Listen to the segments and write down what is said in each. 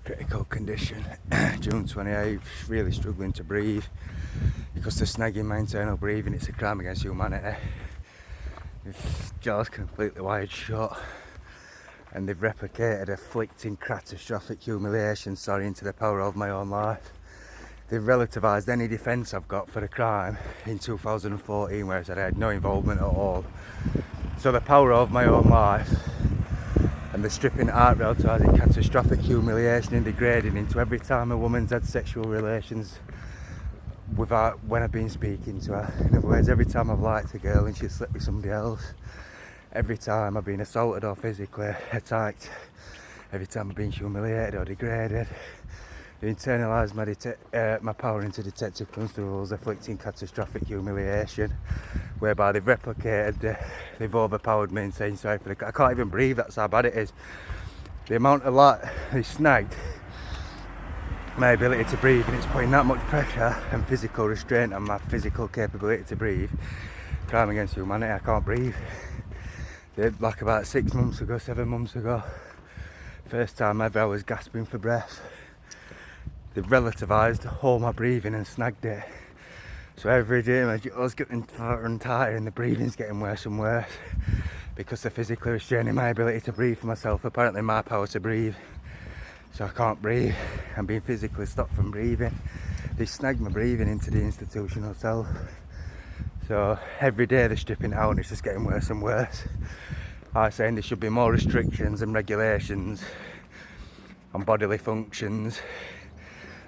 Critical condition. June 28th, really struggling to breathe because they're snagging my internal breathing. It's a crime against humanity. His jaw's completely wired shut and they've replicated afflicting catastrophic humiliation, into the power of my own life. They've relativised any defence I've got for the crime in 2014, whereas I had no involvement at all. So the power of my own life and the stripping art relativising catastrophic humiliation and degrading into every time a woman's had sexual relations without when I've been speaking to her. In other words, every time I've liked a girl and she's slept with somebody else, every time I've been assaulted or physically attacked, every time I've been humiliated or degraded, they internalised my power into detective constables, afflicting catastrophic humiliation, whereby they've replicated, they've overpowered me and saying sorry for the... I can't even breathe, that's how bad it is. The amount of they snagged my ability to breathe, and it's putting that much pressure and physical restraint on my physical capability to breathe. Crime against humanity, I can't breathe. Like about 7 months ago, first time ever I was gasping for breath. They've relativised all my breathing and snagged it. So every day my jaw's getting tighter and tighter and the breathing's getting worse and worse because they're physically restraining my ability to breathe for myself, apparently my power to breathe. So I can't breathe, I'm being physically stopped from breathing. They snagged my breathing into the institutional self. So every day they're stripping it out and it's just getting worse and worse. I'm saying there should be more restrictions and regulations on bodily functions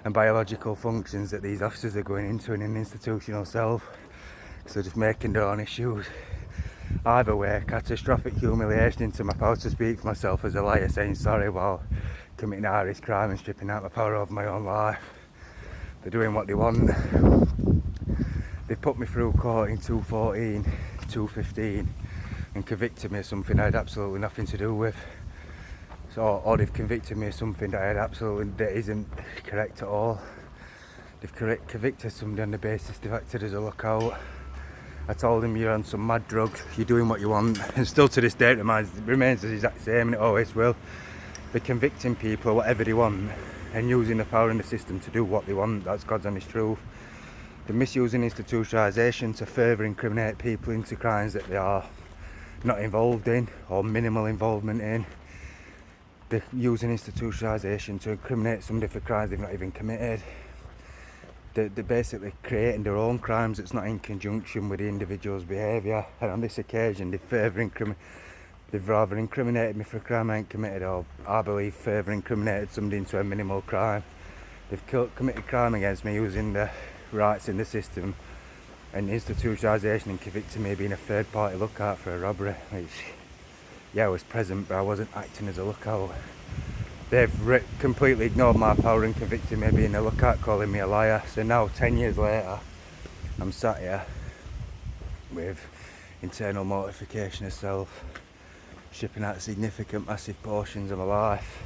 and biological functions that these officers are going into in an institutional self. So they're just making their own issues. Either way, catastrophic humiliation into my power to speak for myself as a liar, saying sorry while committing a high-risk crime and stripping out my power over my own life. They're doing what they want. They've put me through court in 2014, 2015 and convicted me of something I had absolutely nothing to do with. So, or they've convicted me of something that isn't correct at all. They've convicted somebody on the basis they've acted as a lookout. I told them you're on some mad drugs, you're doing what you want, and still to this day it remains the exact same, and it always will. They're convicting people of whatever they want and using the power in the system to do what they want. That's God's honest truth. They're misusing institutionalisation to further incriminate people into crimes that they are not involved in or minimal involvement in. They're using institutionalisation to incriminate somebody for crimes they've not even committed. They're basically creating their own crimes that's not in conjunction with the individual's behaviour. And on this occasion, they've rather incriminated me for a crime I ain't committed, or I believe further incriminated somebody into a minimal crime. They've committed crime against me using the rights in the system and institutionalisation and convicting me of being a third party lookout for a robbery, which, yeah, I was present, but I wasn't acting as a lookout. They've completely ignored my power and convicted me of being a lookout, calling me a liar. So now, 10 years later, I'm sat here with internal mortification of self, shipping out significant, massive portions of my life,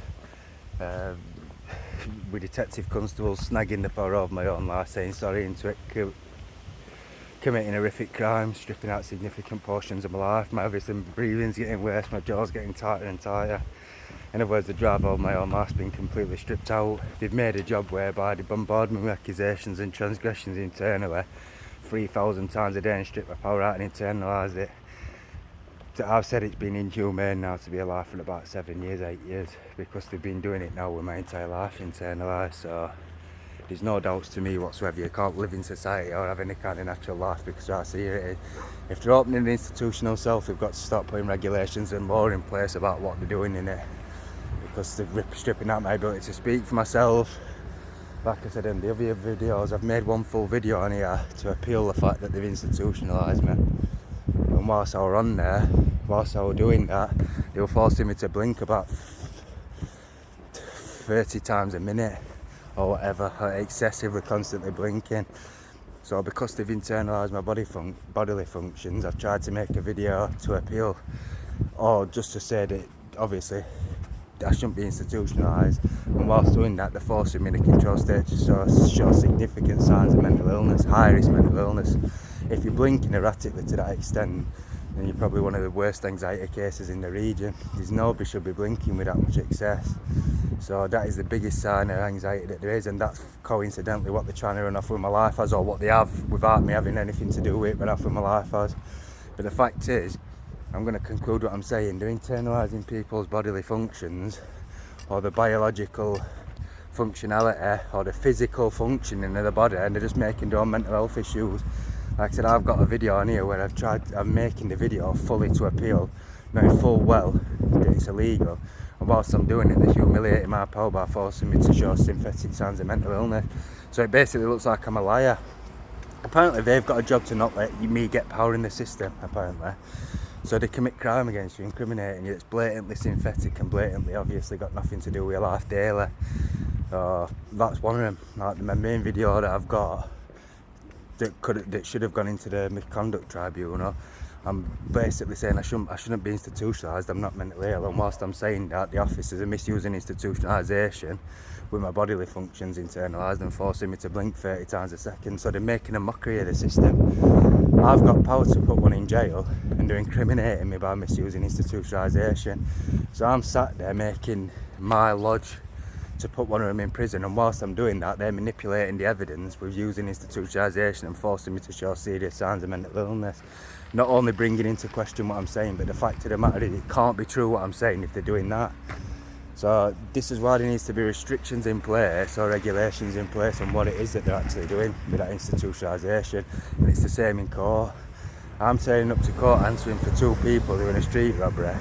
with detective constables snagging the power of my own life, saying sorry into it, committing horrific crimes, stripping out significant portions of my life. My breathing's getting worse, my jaw's getting tighter and tighter. In other words, the drive of my own life's been completely stripped out. They've made a job whereby they bombard me with accusations and transgressions internally 3,000 times a day and strip my power out and internalise it. So I've said it's been inhumane now to be alive for about 7 years, 8 years, because they've been doing it now with my entire life internalised. So there's no doubts to me whatsoever. You can't live in society or have any kind of natural life because I see it. If they're opening the institutional self, they've got to start putting regulations and law in place about what they're doing in it, because they're stripping out my ability to speak for myself. Like I said in the other videos, I've made one full video on here to appeal the fact that they've institutionalised me. And whilst I was doing that, they were forcing me to blink about 30 times a minute or whatever, excessively, constantly blinking. So because they've internalised my bodily functions, I've tried to make a video to appeal, or just to say that obviously I shouldn't be institutionalised, and whilst doing that they're forcing me in a control state to show significant signs of mental illness, high risk mental illness. If you're blinking erratically to that extent, then you're probably one of the worst anxiety cases in the region. Nobody should be blinking with that much excess. So So that is the biggest sign of anxiety that there is, and that's coincidentally what they're trying to run off with my life as, or what they have without me having anything to do with it, run off with my life as. But the fact is, I'm going to conclude what I'm saying, they're internalising people's bodily functions, or the biological functionality, or the physical functioning of the body, and they're just making their own mental health issues. Like I said, I've got a video on here where I'm making the video fully to appeal, knowing full well that it's illegal. And whilst I'm doing it, they're humiliating my power by forcing me to show synthetic signs of mental illness. So it basically looks like I'm a liar. Apparently they've got a job to not let me get power in the system, apparently. So they commit crime against you, incriminating you. It's blatantly synthetic and blatantly obviously got nothing to do with your life daily. That's one of them. Like my main video that I've got that should have gone into the misconduct tribunal. I'm basically saying I shouldn't be institutionalised, I'm not mentally ill, and whilst I'm saying that, the officers are misusing institutionalisation with my bodily functions internalised and forcing me to blink 30 times a second, so they're making a mockery of the system. I've got power to put one in jail, and they're incriminating me by misusing institutionalisation. So I'm sat there making my lodge to put one of them in prison, and whilst I'm doing that, they're manipulating the evidence with using institutionalisation and forcing me to show serious signs of mental illness. Not only bringing into question what I'm saying, but the fact of the matter is it can't be true what I'm saying if they're doing that. So this is why there needs to be restrictions in place or regulations in place on what it is that they're actually doing with that institutionalisation. And it's the same in court. I'm turning up to court answering for two people doing a street robbery,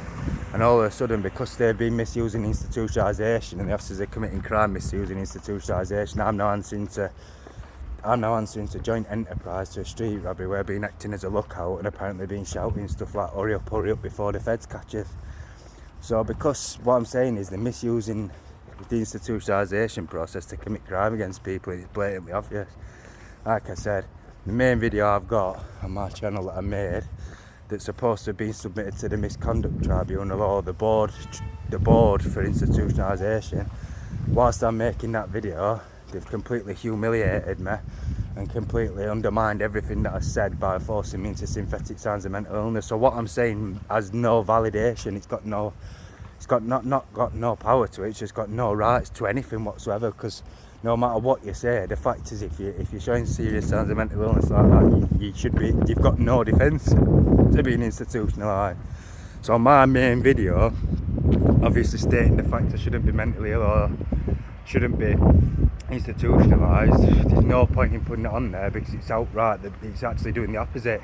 and all of a sudden, because they've been misusing institutionalisation and the officers are committing crime misusing institutionalisation, I'm now answering to joint enterprise to a street robbery where being acting as a lookout and apparently being shouting stuff like hurry up before the feds catch us. So because what I'm saying is they're misusing the institutionalisation process to commit crime against people, it's blatantly obvious. Like I said, the main video I've got on my channel that I made that's supposed to have been submitted to the misconduct tribunal or the board for institutionalisation, whilst I'm making that video, they've completely humiliated me and completely undermined everything that I said by forcing me into synthetic signs of mental illness. So what I'm saying has no validation. It's got no power to it. It's just got no rights to anything whatsoever. Because no matter what you say, the fact is, if you're showing serious signs of mental illness like that, you've got no defence to being institutionalised. So my main video, obviously stating the fact I shouldn't be mentally ill or shouldn't be institutionalised, there's no point in putting it on there because it's outright that it's actually doing the opposite.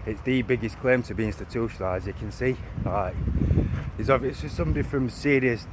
It's the biggest claim to be institutionalised you can see. Like, there's obviously somebody from serious